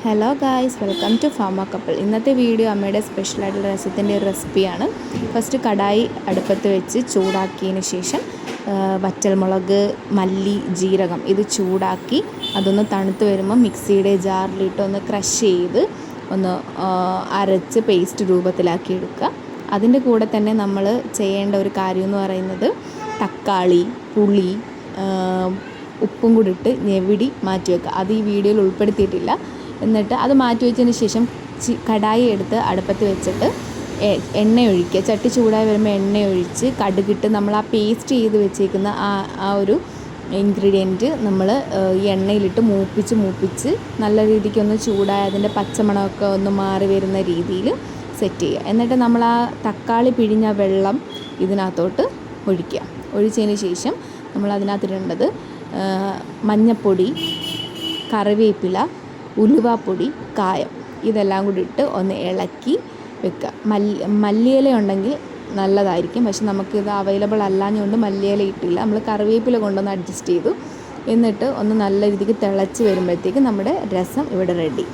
Hello guys, welcome to ഫാമ couple. ഇന്നത്തെ video അമ്മയുടെ സ്പെഷ്യലായിട്ടുള്ള രസത്തിൻ്റെ ഒരു റെസിപ്പിയാണ്. ഫസ്റ്റ് കടായി അടുപ്പത്ത് വെച്ച് ചൂടാക്കിയതിന് ശേഷം വറ്റൽമുളക്, മല്ലി, ജീരകം ഇത് ചൂടാക്കി അതൊന്ന് തണുത്ത് വരുമ്പോൾ മിക്സിയുടെ ജാറിലിട്ട് ഒന്ന് ക്രഷ് ചെയ്ത് ഒന്ന് അരച്ച് പേസ്റ്റ് രൂപത്തിലാക്കി എടുക്കുക. അതിൻ്റെ കൂടെ തന്നെ നമ്മൾ ചെയ്യേണ്ട ഒരു കാര്യം എന്ന് പറയുന്നത് തക്കാളി, പുളി, ഉപ്പും കൂടി ഇട്ട് ഞെവിടി മാറ്റി വെക്കുക. അത് ഈ വീഡിയോയിൽ ഉൾപ്പെടുത്തിയിട്ടില്ല. എന്നിട്ട് അത് മാറ്റി വെച്ചതിന് ശേഷം കടായി എടുത്ത് അടുപ്പത്ത് വെച്ചിട്ട് എണ്ണ ഒഴിക്കുക. ചട്ടി ചൂടായി വരുമ്പോൾ എണ്ണ ഒഴിച്ച് കടുകിട്ട് നമ്മൾ ആ പേസ്റ്റ് ചെയ്ത് വെച്ചേക്കുന്ന ആ ഒരു ഇൻഗ്രീഡിയൻറ്റ് നമ്മൾ ഈ എണ്ണയിലിട്ട് മൂപ്പിച്ച് നല്ല രീതിക്കൊന്ന് ചൂടായി അതിൻ്റെ പച്ചമണമൊക്കെ ഒന്ന് മാറി വരുന്ന രീതിയിൽ സെറ്റ് ചെയ്യുക. എന്നിട്ട് നമ്മൾ ആ തക്കാളി പിഴിഞ്ഞ വെള്ളം ഇതിനകത്തോട്ട് ഒഴിക്കുക. ഒഴിച്ചതിന് ശേഷം നമ്മൾ അതിനകത്തിടേണ്ടത് മഞ്ഞൾപ്പൊടി, കറിവേപ്പില, ഉലുവാപ്പൊടി, കായം ഇതെല്ലാം കൂടി ഇട്ട് ഒന്ന് ഇളക്കി വെക്കുക. മല്ലിയില ഉണ്ടെങ്കിൽ നല്ലതായിരിക്കും, പക്ഷെ നമുക്കിത് അവൈലബിൾ അല്ലാഞ്ഞുകൊണ്ട് മല്ലിയില ഇട്ടില്ല. നമ്മൾ കറിവേപ്പില കൊണ്ടൊന്ന് അഡ്ജസ്റ്റ് ചെയ്തു. എന്നിട്ട് ഒന്ന് നല്ല രീതിക്ക് തിളച്ച് വരുമ്പോഴത്തേക്ക് നമ്മുടെ രസം ഇവിടെ റെഡി.